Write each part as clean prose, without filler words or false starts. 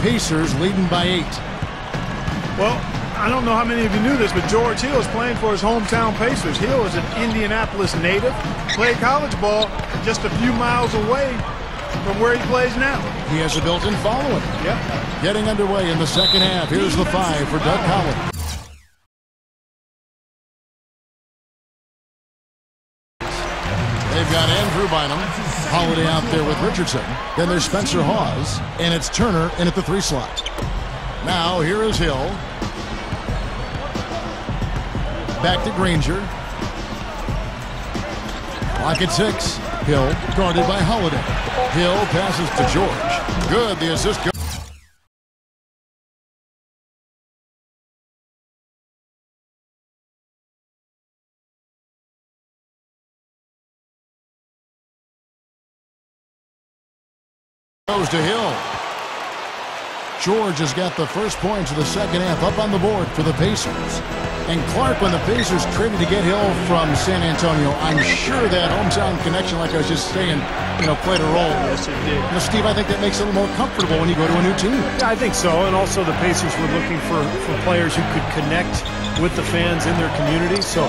Pacers leading by 8. Well, I don't know how many of you knew this, but George Hill is playing for his hometown Pacers. Hill is an Indianapolis native, played college ball just a few miles away from where he plays now. He has a built-in following. Yep. Getting underway in the second half. Here's the 5 for Doug Collins. They've got Andrew Bynum, Holiday out there with Richardson. Then there's Spencer Hawes, and it's Turner in at the 3 slot. Now here is Hill. Back to Granger. Clock at 6. Hill guarded by Holiday. Hill passes to George. Good, the assist goes. Goes to Hill. George has got the first points of the second half up on the board for the Pacers. And Clark, when the Pacers traded to get Hill from San Antonio, I'm sure that hometown connection, like I was just saying, played a role. Yes, it did. Steve, I think that makes it a little more comfortable when you go to a new team. Yeah, I think so. And also the Pacers were looking for players who could connect with the fans in their community. So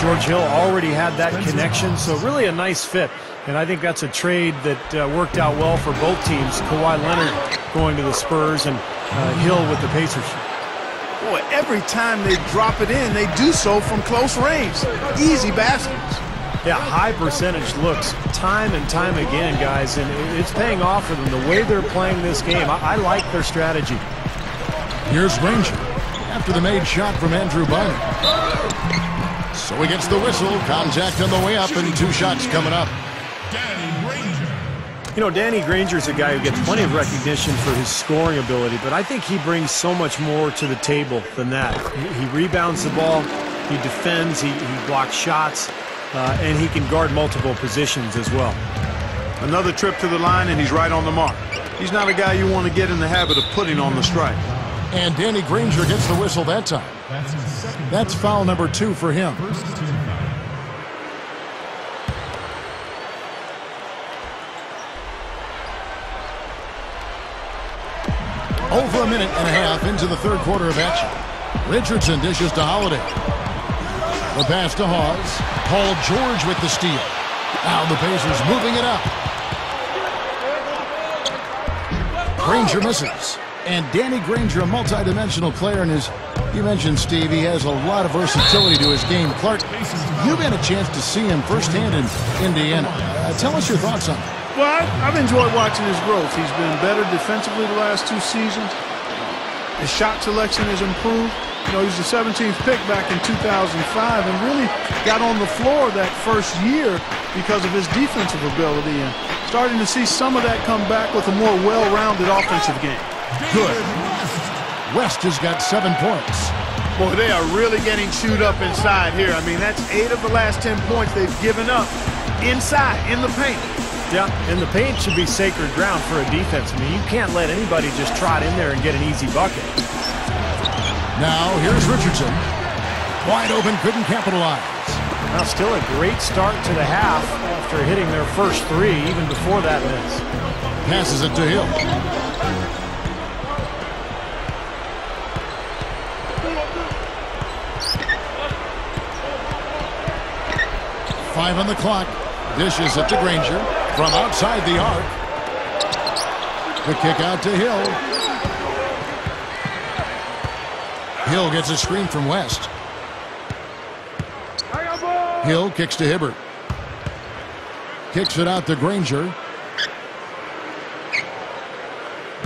George Hill already had that connection. So really a nice fit. And I think that's a trade that worked out well for both teams. Kawhi Leonard going to the Spurs and Hill with the Pacers. Boy, every time they drop it in, they do so from close range. Easy baskets. Yeah, high percentage looks time and time again, guys, and it's paying off for them. The way they're playing this game, I like their strategy. Here's Granger after the made shot from Andrew Bynum. So he gets the whistle. Contact on the way up and 2 shots coming up. Danny Granger's a guy who gets plenty of recognition for his scoring ability, but I think he brings so much more to the table than that. He rebounds the ball, he defends, he blocks shots, and he can guard multiple positions as well. Another trip to the line, and he's right on the mark. He's not a guy you want to get in the habit of putting on the strike. And Danny Granger gets the whistle that time. That's foul number 2 for him. Over a minute and a half into the third quarter of action. Richardson dishes to Holiday. The pass to Hawes. Paul George with the steal. Now the Pacers moving it up. Granger misses. And Danny Granger, a multi-dimensional player, and you mentioned, Steve, he has a lot of versatility to his game. Clark, you've had a chance to see him firsthand in Indiana. Tell us your thoughts on it. Well, I've enjoyed watching his growth. He's been better defensively the last 2 seasons. His shot selection has improved. He was the 17th pick back in 2005 and really got on the floor that first year because of his defensive ability, and starting to see some of that come back with a more well-rounded offensive game. Good. West has got 7 points. Boy, they are really getting chewed up inside here. I mean, that's 8 of the last 10 points they've given up inside, in the paint. Yeah, and the paint should be sacred ground for a defense. I mean, you can't let anybody just trot in there and get an easy bucket. Now, here's Richardson. Wide open, couldn't capitalize. Now, still a great start to the half after hitting their first 3, even before that miss. Passes it to Hill. Five on the clock. Dishes it to Granger from outside the arc. The kick out to Hill. Hill gets a screen from West. Hill kicks to Hibbert. Kicks it out to Granger.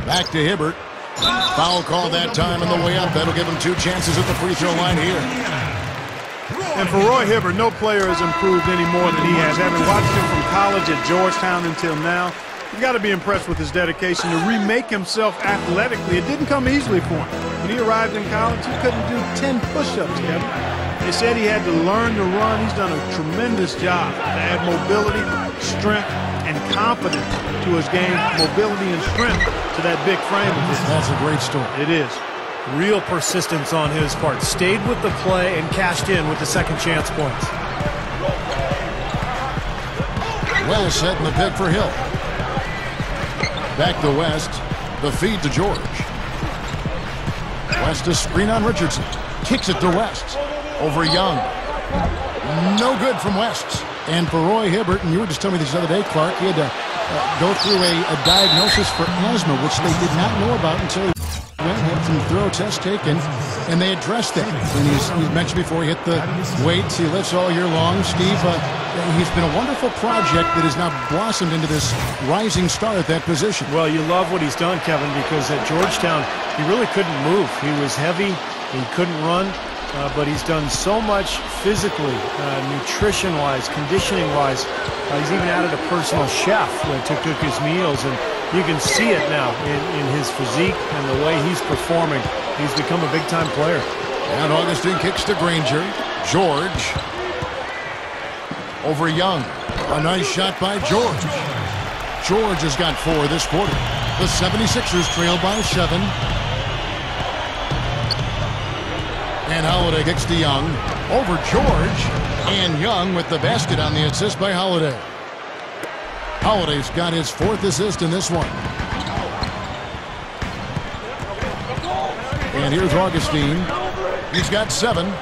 Back to Hibbert. Foul call that time on the way up. That'll give him 2 chances at the free throw line here. And for Roy Hibbert, no player has improved any more than he has. Having watched him from college at Georgetown until now, you've got to be impressed with his dedication to remake himself athletically. It didn't come easily for him. When he arrived in college, he couldn't do 10 push-ups, Kevin. They said he had to learn to run. He's done a tremendous job to add mobility, strength, and confidence to his game. Mobility and strength to that big frame of his. That's a great story. It is. Real persistence on his part. Stayed with the play and cashed in with the second chance points. Well set in the pick for Hill. Back to West. The feed to George. West, a screen on Richardson. Kicks it to West. Over Young. No good from West. And for Roy Hibbert, and you were just telling me this the other day, Clark, he had to go through a diagnosis for asthma, which they did not know about until he had some thorough tests taken, and they addressed that. And he's mentioned before he hit the weights, he lifts all year long. Steve, he's been a wonderful project that has now blossomed into this rising star at that position. Well, you love what he's done, Kevin, because at Georgetown, he really couldn't move. He was heavy, he couldn't run, but he's done so much physically, nutrition-wise, conditioning-wise. He's even added a personal chef to cook his meals, and you can see it now in his physique and the way he's performing. He's become a big-time player. And Augustine kicks to Granger. George. Over Young. A nice shot by George. George has got 4 this quarter. The 76ers trail by 7. And Holiday kicks to Young. Over George. And Young with the basket on the assist by Holiday. Holiday's got his 4th assist in this one. And here's Augustine. He's got 7.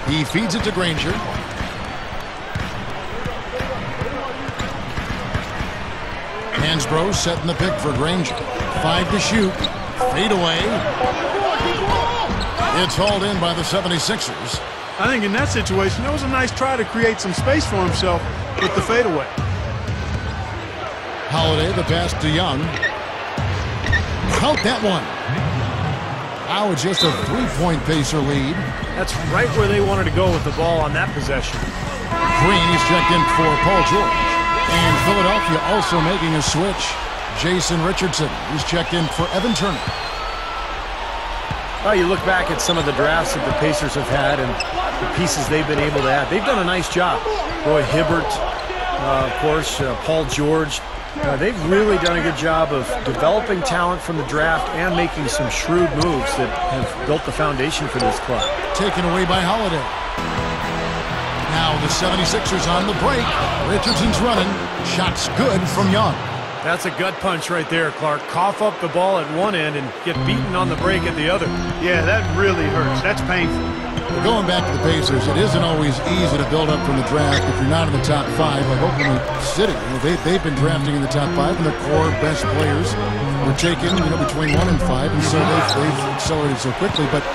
He feeds it to Granger. Hansbrough setting the pick for Granger. 5 to shoot. Fade away. It's hauled in by the 76ers. I think in that situation, that was a nice try to create some space for himself with the fadeaway. Holiday, the pass to Young. Count that one. Now it's just a 3-point Pacer lead. That's right where they wanted to go with the ball on that possession. Green is checked in for Paul George. And Philadelphia also making a switch. Jason Richardson is checked in for Evan Turner. Well, you look back at some of the drafts that the Pacers have had and the pieces they've been able to add. They've done a nice job. Roy Hibbert, of course, Paul George. They've really done a good job of developing talent from the draft and making some shrewd moves that have built the foundation for this club. Taken away by Holiday. Now the 76ers on the break. Richardson's running. Shot's good from Young. That's a gut punch right there, Clark. Cough up the ball at one end and get beaten on the break at the other. Yeah, that really hurts. That's painful. Going back to the Pacers, it isn't always easy to build up from the draft if you're not in the top 5. Like Oklahoma City, they've been drafting in the top 5, and their core best players were taken between 1 and 5, and so they've accelerated so quickly. But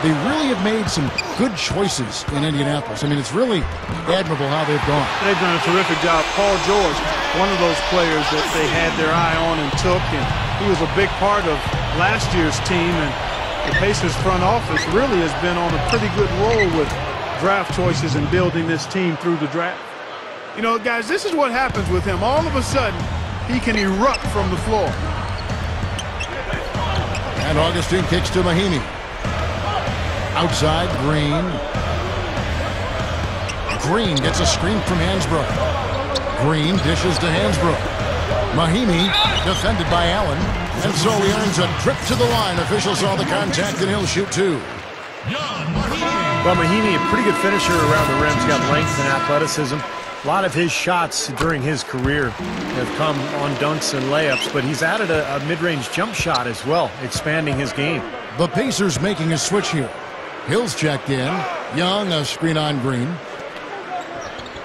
they really have made some good choices in Indianapolis. I mean, it's really admirable how they've gone. They've done a terrific job. Paul George, one of those players that they had their eye on and took, and he was a big part of last year's team, and the Pacers front office really has been on a pretty good roll with draft choices and building this team through the draft. You know, guys, this is what happens with him. All of a sudden, he can erupt from the floor. And Augustine kicks to Mahinmi. Outside, Green. Green gets a screen from Hansbrough. Green dishes to Hansbrough. Mahinmi defended by Allen. And so he earns a trip to the line. Officials saw the contact, and he'll shoot 2. Well, Mahinmi, a pretty good finisher around the rim. He's got length and athleticism. A lot of his shots during his career have come on dunks and layups, but he's added a mid-range jump shot as well, expanding his game. The Pacers making a switch here. Hill's checked in. Young, a screen on Green.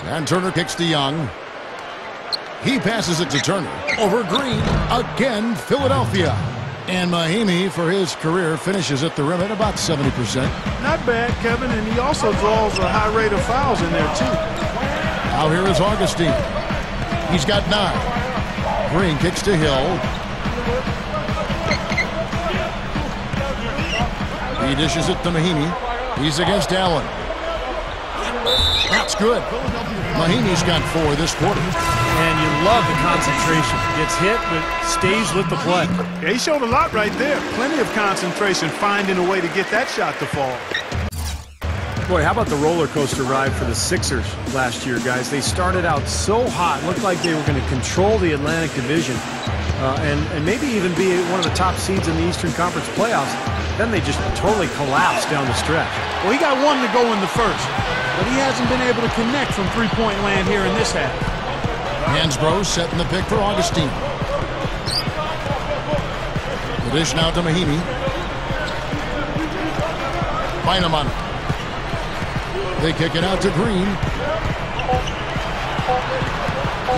And Turner kicks to Young. He passes it to Turner. Over Green. Again, Philadelphia. And Mahinmi, for his career, finishes at the rim at about 70%. Not bad, Kevin, and he also draws a high rate of fouls in there, too. Now here is Augustine. He's got 9. Green kicks to Hill. He dishes it to Mahinmi. He's against Allen. That's good. Mahinmi's got 4 this quarter. And you love the concentration. Gets hit, but stays with the play. Yeah, he showed a lot right there. Plenty of concentration, finding a way to get that shot to fall. Boy, how about the roller coaster ride for the Sixers last year, guys? They started out so hot. Looked like they were going to control the Atlantic Division and maybe even be one of the top seeds in the Eastern Conference playoffs. Then they just totally collapsed down the stretch. Well, he got 1 to go in the first, but he hasn't been able to connect from three-point land here in this half. Hansbrough setting the pick for Augustine. The dish now to Mahinmi. Bynum. They kick it out to Green.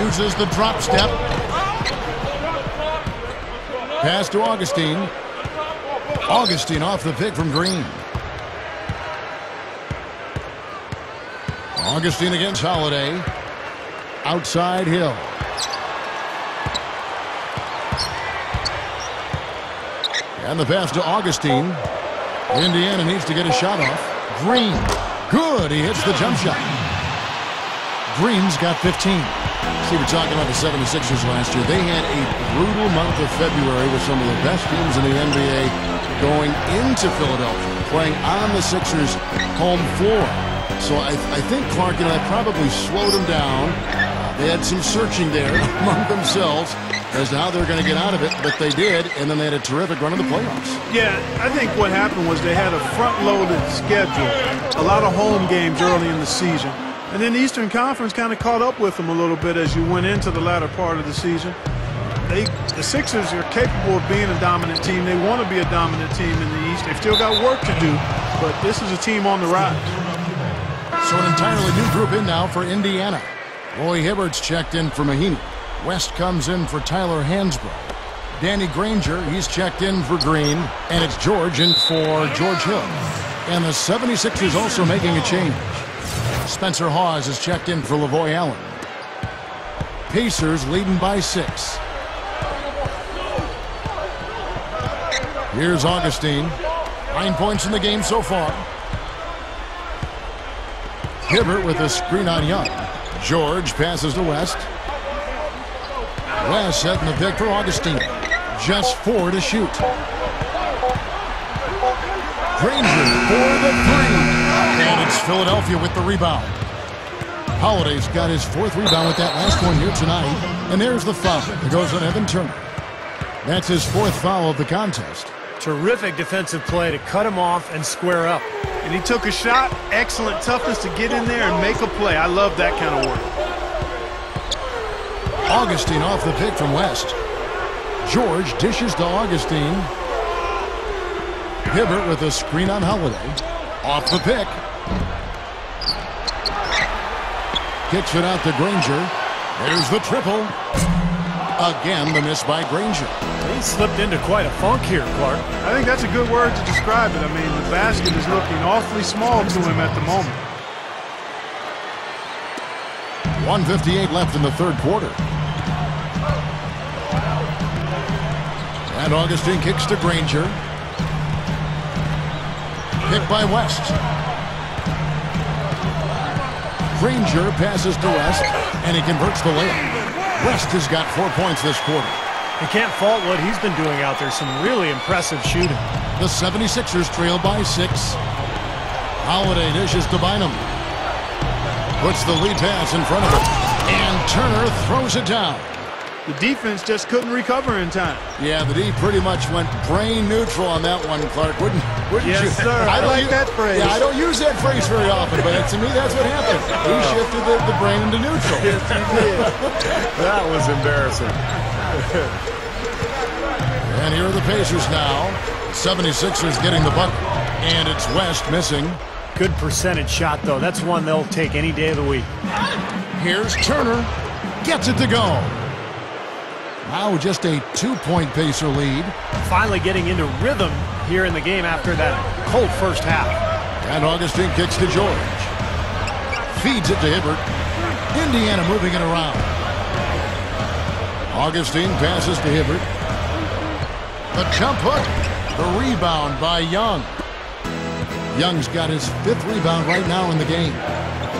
Uses the drop step. Pass to Augustine. Augustine off the pick from Green. Augustine against Holiday. Outside Hill. And the pass to Augustine. Indiana needs to get a shot off. Green. Good. He hits the jump shot. Green's got 15. See, we're talking about the 76ers last year. They had a brutal month of February with some of the best teams in the NBA going into Philadelphia, playing on the Sixers' home floor. So I think, Clark, that probably slowed them down. They had some searching there among themselves as to how they're going to get out of it, but they did, and then they had a terrific run in the playoffs. Yeah, I think what happened was they had a front-loaded schedule, a lot of home games early in the season. And then the Eastern Conference kind of caught up with them a little bit as you went into the latter part of the season. The Sixers are capable of being a dominant team. They want to be a dominant team in the East. They've still got work to do, but this is a team on the rise. So an entirely new group in now for Indiana. Roy Hibbert's checked in for Mahinmi. West comes in for Tyler Hansbrough. Danny Granger, he's checked in for Green. And it's George in for George Hill. And the 76ers also making a change. Spencer Hawes is checked in for Lavoy Allen. Pacers leading by 6. Here's Augustine. 9 points in the game so far. Hibbert with a screen on Young. George passes to West. West setting the pick for Augustine. Just 4 to shoot. Granger for the 3. And it's Philadelphia with the rebound. Holiday's got his 4th rebound with that last one here tonight. And there's the foul. It goes on Evan Turner. That's his 4th foul of the contest. Terrific defensive play to cut him off and square up. And he took a shot. Excellent toughness to get in there and make a play. I love that kind of work. Augustine off the pick from West. George dishes to Augustine. Hibbert with a screen on Holiday. Off the pick. Kicks it out to Granger. There's the triple. Again, the miss by Granger. He slipped into quite a funk here, Clark. I think that's a good word to describe it. I mean, the basket is looking awfully small to him at the moment. 1:58 left in the 3rd quarter. And Augustine kicks to Granger. Picked by West. Granger passes to West, and he converts the layup. West has got 4 points this quarter. You can't fault what he's been doing out there. Some really impressive shooting. The 76ers trail by 6. Holiday dishes to Bynum. Puts the lead pass in front of him. And Turner throws it down. The defense just couldn't recover in time. Yeah, the D pretty much went brain neutral on that one, Clark. Wouldn't yes, you? Sir. I like that phrase. Yeah, I don't use that phrase very often, but to me, that's what happened. He shifted the brain into neutral. Yes, he did. That was embarrassing. And here are the Pacers now. 76ers getting the bucket. And it's West missing. Good percentage shot, though. That's one they'll take any day of the week. Here's Turner. Gets it to go. Now just a 2-point Pacer lead. Finally getting into rhythm here in the game after that cold first half. And Augustine kicks to George. Feeds it to Hibbert. Indiana moving it around. Augustine passes to Hibbert. The jump hook. The rebound by Young. Young's got his 5th rebound right now in the game.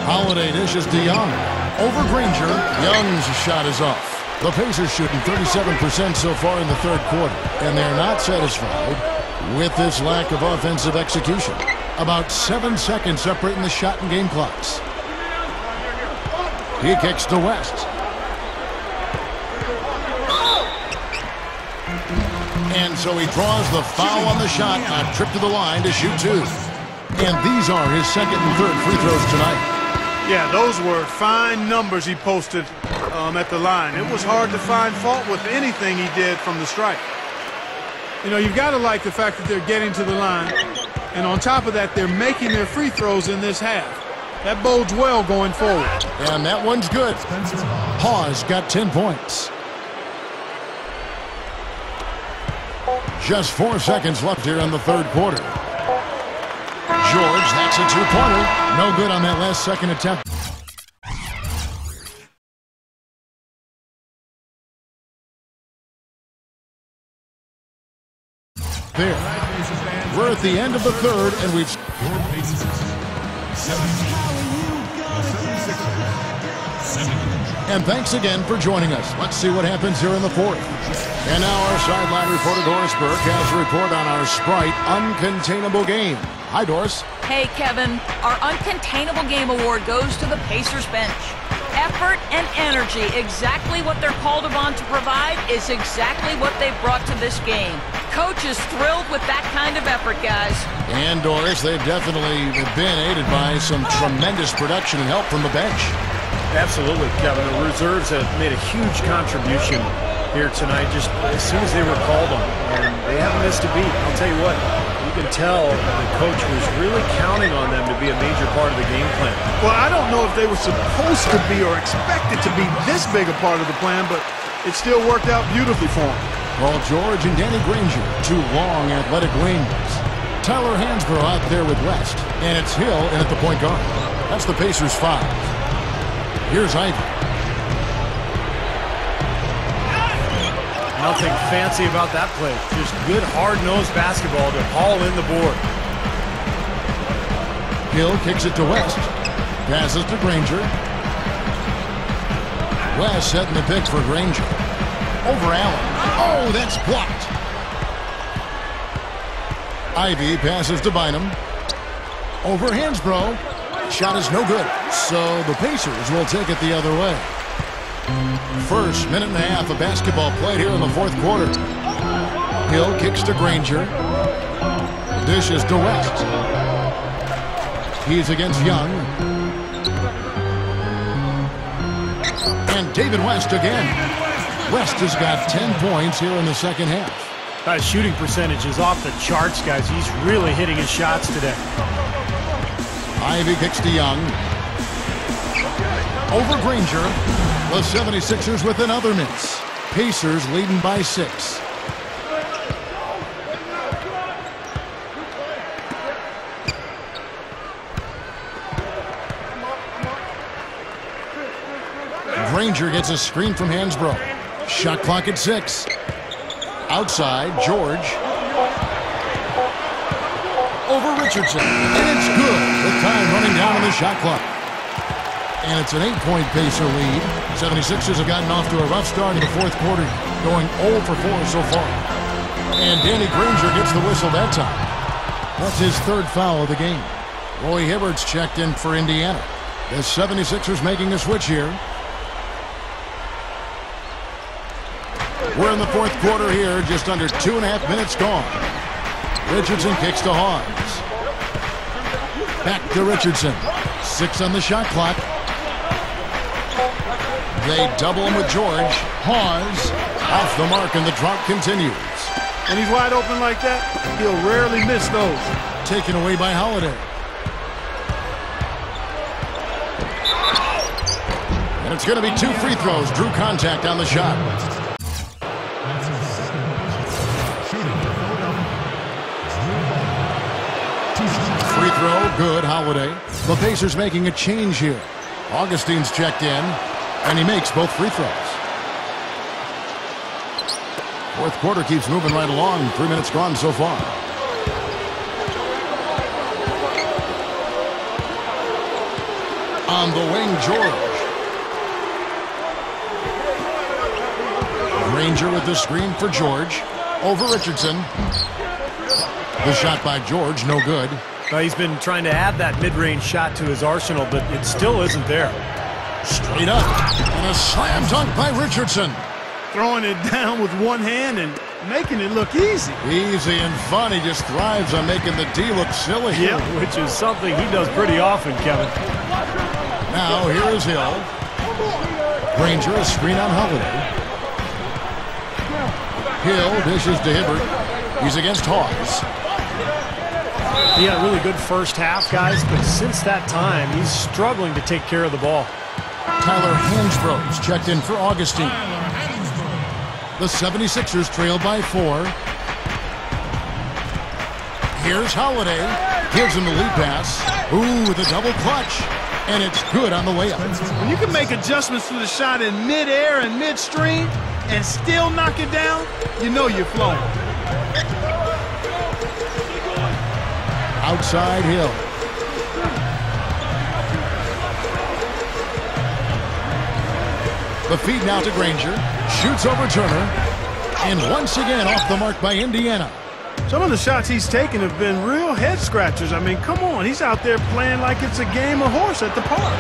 Holiday dishes to Young. Over Granger. Young's shot is off. The Pacers shooting 37% so far in the 3rd quarter. And they're not satisfied with this lack of offensive execution. About 7 seconds separating the shot and game clocks. He kicks to West. And so he draws the foul on the shot, a trip to the line to shoot 2. And these are his 2nd and 3rd free throws tonight. Yeah, those were fine numbers he posted at the line. It was hard to find fault with anything he did from the stripe. You know, you've got to like the fact that they're getting to the line. And on top of that, they're making their free throws in this half. That bodes well going forward. And that one's good. Hawes got 10 points. Just 4 seconds left here in the third quarter. George, that's a two-pointer. No good on that last second attempt. There. We're at the end of the third, and we've... And thanks again for joining us. Let's see what happens here in the fourth. And now our sideline reporter, Doris Burke, has a report on our Sprite Uncontainable Game. Hi, Doris. Hey, Kevin. Our Uncontainable Game Award goes to the Pacers bench. Effort and energy, exactly what they're called upon to provide, is exactly what they've brought to this game. Coach is thrilled with that kind of effort, guys. And, Doris, they've definitely been aided by some tremendous production and help from the bench. Absolutely, Kevin. The reserves have made a huge contribution here tonight, just as soon as they were called on. And they haven't missed a beat. I'll tell you what, you can tell the coach was really counting on them to be a major part of the game plan. Well, I don't know if they were supposed to be or expected to be this big a part of the plan, but it still worked out beautifully for them. Paul George and Danny Granger, two long, athletic wings. Tyler Hansbrough out there with West, and it's Hill in at the point guard. That's the Pacers' 5. Here's Ivy. Nothing fancy about that play. Just good, hard-nosed basketball to haul in the board. Hill kicks it to West. Passes to Granger. West setting the pick for Granger. Over Allen. Oh, that's blocked. Ivy passes to Bynum. Over Hansbrough. Shot is no good. So the Pacers will take it the other way. First minute and a half of basketball played here in the fourth quarter. Hill kicks to Granger. Dishes to West. He's against Young. And David West again. West has got 10 points here in the second half. Shooting percentage is off the charts, guys. He's really hitting his shots today. Ivy kicks to Young. Over Granger. The 76ers with another miss. Pacers leading by 6. Granger gets a screen from Hansbrough. Shot clock at 6. Outside, George. Over Richardson. And it's good with time running down on the shot clock. And it's an 8-point Pacer lead. 76ers have gotten off to a rough start in the fourth quarter, going 0 for 4 so far. And Danny Granger gets the whistle that time. That's his third foul of the game. Roy Hibbert's checked in for Indiana. The 76ers making a switch here. We're in the fourth quarter here, just under 2.5 minutes gone. Richardson kicks to Hawes. Back to Richardson. 6 on the shot clock. They double him with George. Hawes off the mark, and the drought continues. When he's wide open like that, he'll rarely miss those. Taken away by Holiday. And it's going to be 2 free throws. Drew contact on the shot. Free throw, good, Holiday. The Pacers making a change here. Augustine's checked in, and he makes both free throws. Fourth quarter keeps moving right along. 3 minutes gone so far. On the wing, George. Granger with the screen for George. Over Richardson. The shot by George, no good. He's been trying to add that mid-range shot to his arsenal, but it still isn't there. Straight up. And a slam dunk by Richardson. Throwing it down with one hand and making it look easy. Easy and fun. He just thrives on making the D look silly. Yeah, which is something he does pretty often, Kevin. Now here is Hill. Granger, a screen on Holiday. Hill dishes to Hibbert. He's against Hawes. He had a really good first half, guys, but since that time, he's struggling to take care of the ball. Tyler Hansbrough's checked in for Augustine. The 76ers trail by 4. Here's Holiday. Gives him the lead pass. Ooh, with a double clutch. And it's good on the way up. When you can make adjustments to the shot in midair and midstream and still knock it down, you know you're flowing. Outside Hill. The feed now to Granger. Shoots over Turner. And once again off the mark by Indiana. Some of the shots he's taken have been real head-scratchers. I mean, come on. He's out there playing like it's a game of horse at the park.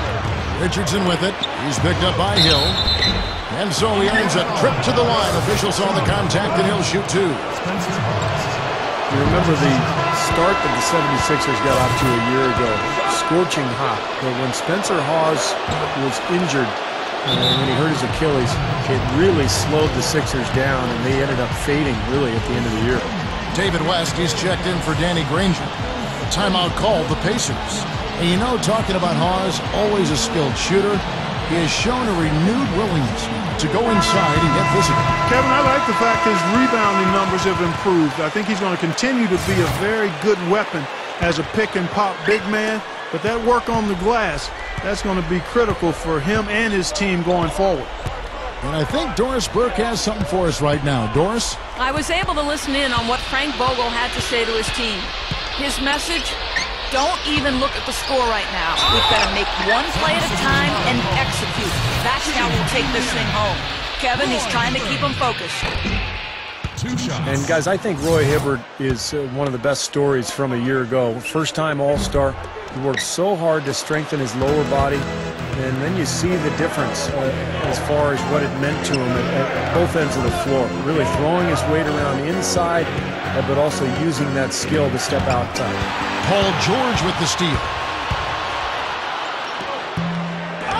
Richardson with it. He's picked up by Hill. And so he earns a trip to the line. Officials saw the contact, and he'll shoot 2. You remember the start that the 76ers got off to a year ago. Scorching hot. But when Spencer Hawes was injured, when he hurt his Achilles, it really slowed the Sixers down, and they ended up fading, really, at the end of the year. David West, he's checked in for Danny Granger. Timeout called the Pacers. And you know, talking about Hawes, always a skilled shooter, he has shown a renewed willingness to go inside and get physical. Kevin, I like the fact his rebounding numbers have improved. I think he's going to continue to be a very good weapon as a pick-and-pop big man. But that work on the glass, that's going to be critical for him and his team going forward. And I think Doris Burke has something for us right now. Doris? I was able to listen in on what Frank Vogel had to say to his team. His message, don't even look at the score right now. We've got to make one play at a time and execute. That's how we'll take this thing home. Kevin, he's trying to keep them focused. And, guys, I think Roy Hibbert is one of the best stories from a year ago. First-time All-Star. He worked so hard to strengthen his lower body, and then you see the difference as far as what it meant to him at both ends of the floor. Really throwing his weight around inside, but also using that skill to step outside. Paul George with the steal.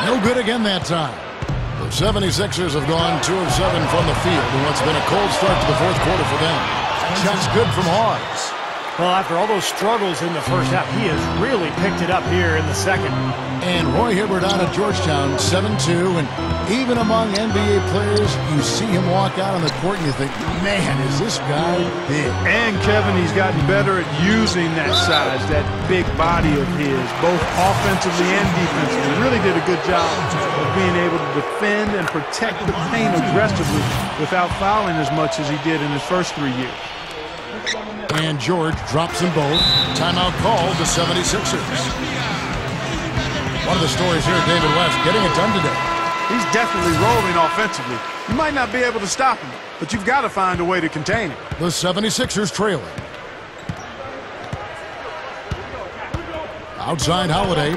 No good again that time. The 76ers have gone 2 of 7 from the field in what's been a cold start to the fourth quarter for them. Shot's good from Hawes. Well, after all those struggles in the first half, he has really picked it up here in the second. And Roy Hibbert out of Georgetown, 7-2. And even among NBA players, you see him walk out on the court and you think, man, is this guy big. And, Kevin, he's gotten better at using that size, that big body of his, both offensively and defensively. He really did a good job of being able to defend and protect the paint aggressively without fouling as much as he did in his first 3 years. And George drops them both. Timeout called the 76ers. One of the stories here, David West, getting it done today. He's definitely rolling offensively. You might not be able to stop him, but you've got to find a way to contain him. The 76ers trailing. Outside Holiday.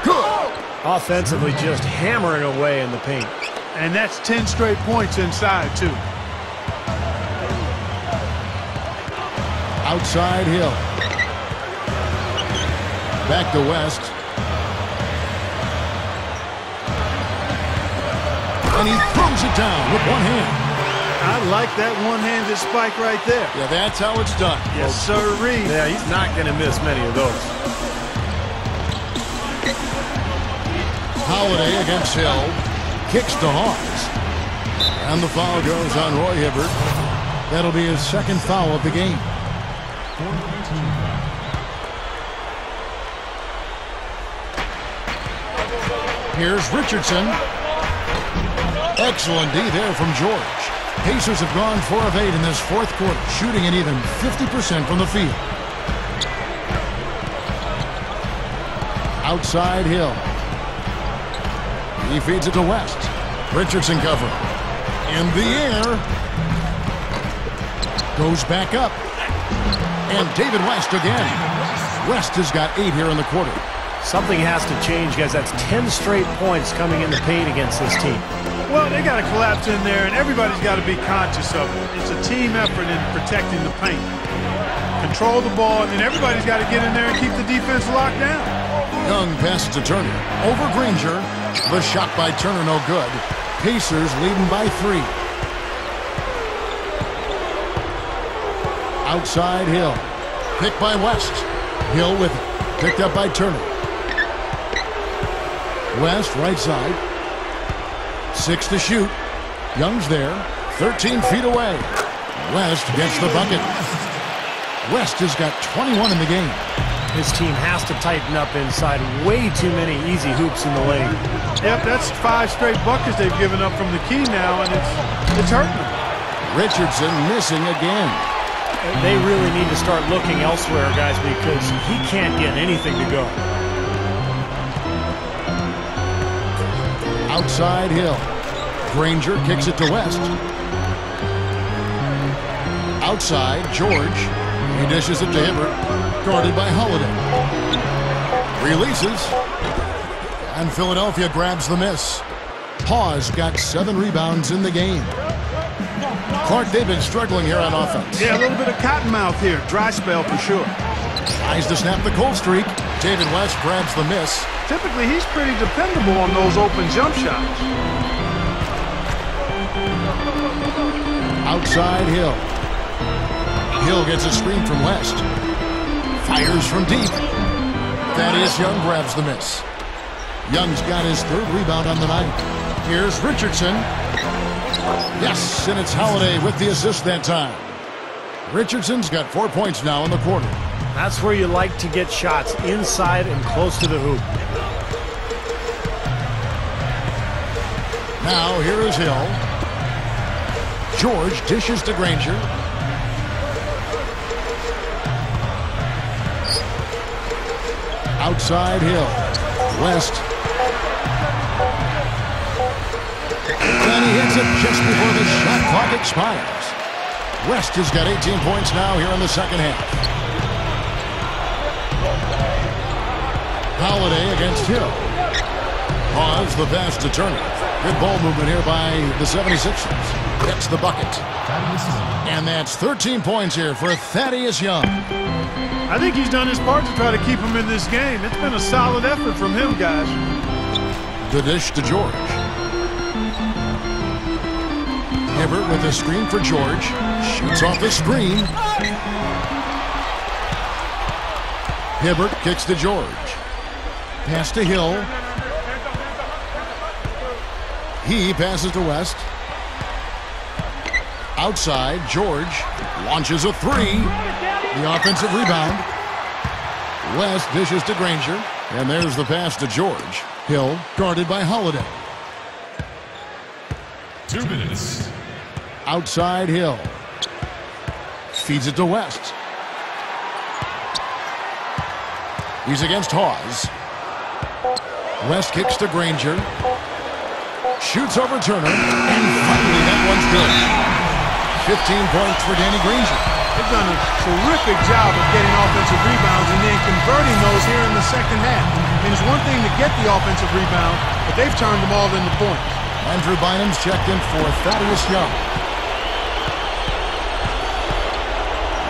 Good. Offensively just hammering away in the paint. And that's 10 straight points inside, too. Outside Hill. Back to West. And he throws it down with one hand. I like that one-handed spike right there. Yeah, that's how it's done. Yes, sirree. Yeah, he's not going to miss many of those. Holiday against Hill. Kicks to Hawes. And the foul goes on Roy Hibbert. That'll be his second foul of the game. Here's Richardson. Excellent D there from George. Pacers have gone 4 of 8 in this fourth quarter, shooting an even 50% from the field. Outside Hill. He feeds it to West. Richardson covering. In the air. Goes back up. And David West again. West has got 8 here in the quarter. Something has to change, guys. That's 10 straight points coming in the paint against this team. Well, they got to collapse in there, and everybody's got to be conscious of it. It's a team effort in protecting the paint. Control the ball, and then everybody's got to get in there and keep the defense locked down. Young passes to Turner. Over Granger. The shot by Turner no good. Pacers leading by 3. Outside Hill. Picked by West. Hill with it. Picked up by Turner. West right side. 6 to shoot. Young's there. 13 feet away. West gets the bucket. West has got 21 in the game. His team has to tighten up inside. Way too many easy hoops in the lane. Yep, that's 5 straight buckets they've given up from the key now, and it's hurting them. Richardson missing again. They really need to start looking elsewhere, guys, because he can't get anything to go. Outside Hill. Granger kicks it to West. Outside, George. He dishes it to Hibbert. Guarded by Holiday. Releases. And Philadelphia grabs the miss. Hawes got 7 rebounds in the game. Clark, they've been struggling here on offense. Yeah, a little bit of cottonmouth here. Dry spell for sure. Tries to snap the cold streak. David West grabs the miss. Typically, he's pretty dependable on those open jump shots. Outside Hill. Hill gets a screen from West. Fires from deep. Thaddeus Young grabs the miss. Young's got his 3rd rebound on the night. Here's Richardson. Yes, and it's Holiday with the assist that time. Richardson's got 4 points now in the quarter. That's where you like to get shots, inside and close to the hoop. Now here is Hill. George dishes to Granger. Outside Hill. West. And he hits it just before the shot clock expires. West has got 18 points now here in the second half. Holiday against Hill. Pause the pass to Turner. Good ball movement here by the 76ers. Gets the bucket. And that's 13 points here for Thaddeus Young. I think he's done his part to try to keep him in this game. It's been a solid effort from him, guys. The dish to George. Hibbert with a screen for George. Shoots off the screen. Hibbert kicks to George. Pass to Hill. He passes to West. Outside, George launches a 3. The offensive rebound. West dishes to Granger. And there's the pass to George. Hill guarded by Holiday. 2 minutes. Outside Hill. Feeds it to West. He's against Hawes. West kicks to Granger. Shoots over Turner. And finally that one's good. 15 points for Danny Granger. They've done a terrific job of getting offensive rebounds and then converting those here in the second half. And it's one thing to get the offensive rebound, but they've turned them all into points. Andrew Bynum's checked in for Thaddeus Young.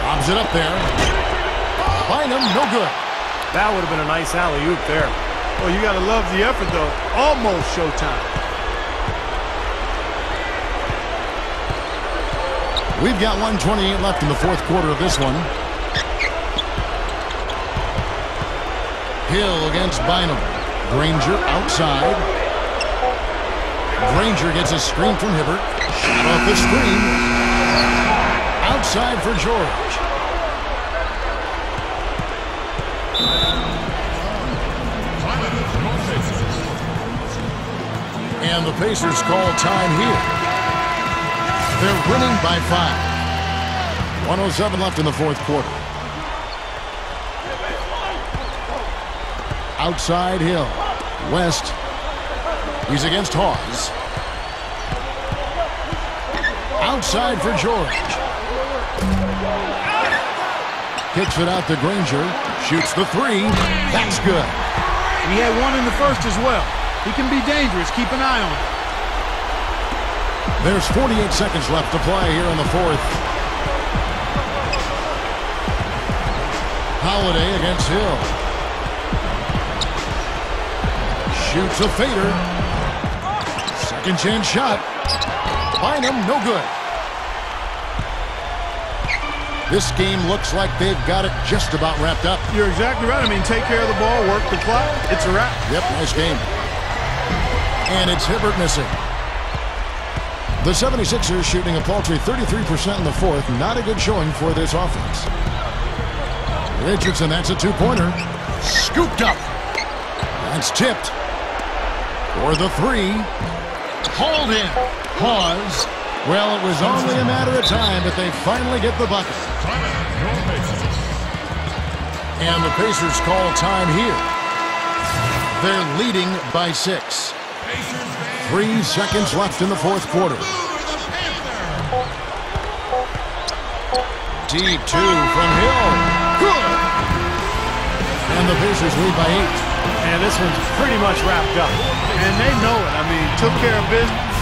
Lobs it up there. Bynum, no good. That would have been a nice alley-oop there. Well, you got to love the effort, though. Almost showtime. We've got 1:28 left in the 4th quarter of this one. Hill against Bynum. Granger outside. Granger gets a screen from Hibbert. Shot off the screen. Outside for George. And the Pacers call time here. They're winning by 5. 1:07 left in the 4th quarter. Outside Hill. West. He's against Hawes. Outside for George. Kicks it out to Granger. Shoots the 3. That's good. He had one in the first as well. He can be dangerous. Keep an eye on him. There's 48 seconds left to play here in the 4th. Holiday against Hill. Shoots a fader. Second chance shot. Bynum, no good. This game looks like they've got it just about wrapped up. You're exactly right. I mean, take care of the ball, work the clock. It's a wrap. Yep, nice game. And it's Hibbert missing. The 76ers shooting a paltry 33% in the fourth. Not a good showing for this offense. Richardson, that's a two-pointer. Scooped up. That's tipped. For the three. Hauled in. Pause. Well, it was only a matter of time, but they finally get the bucket. And the Pacers call time here. They're leading by 6. 3 seconds left in the fourth quarter. Deep two from Hill. Good. And the Pacers lead by 8. And this one's pretty much wrapped up. And they know it. I mean, took care of business.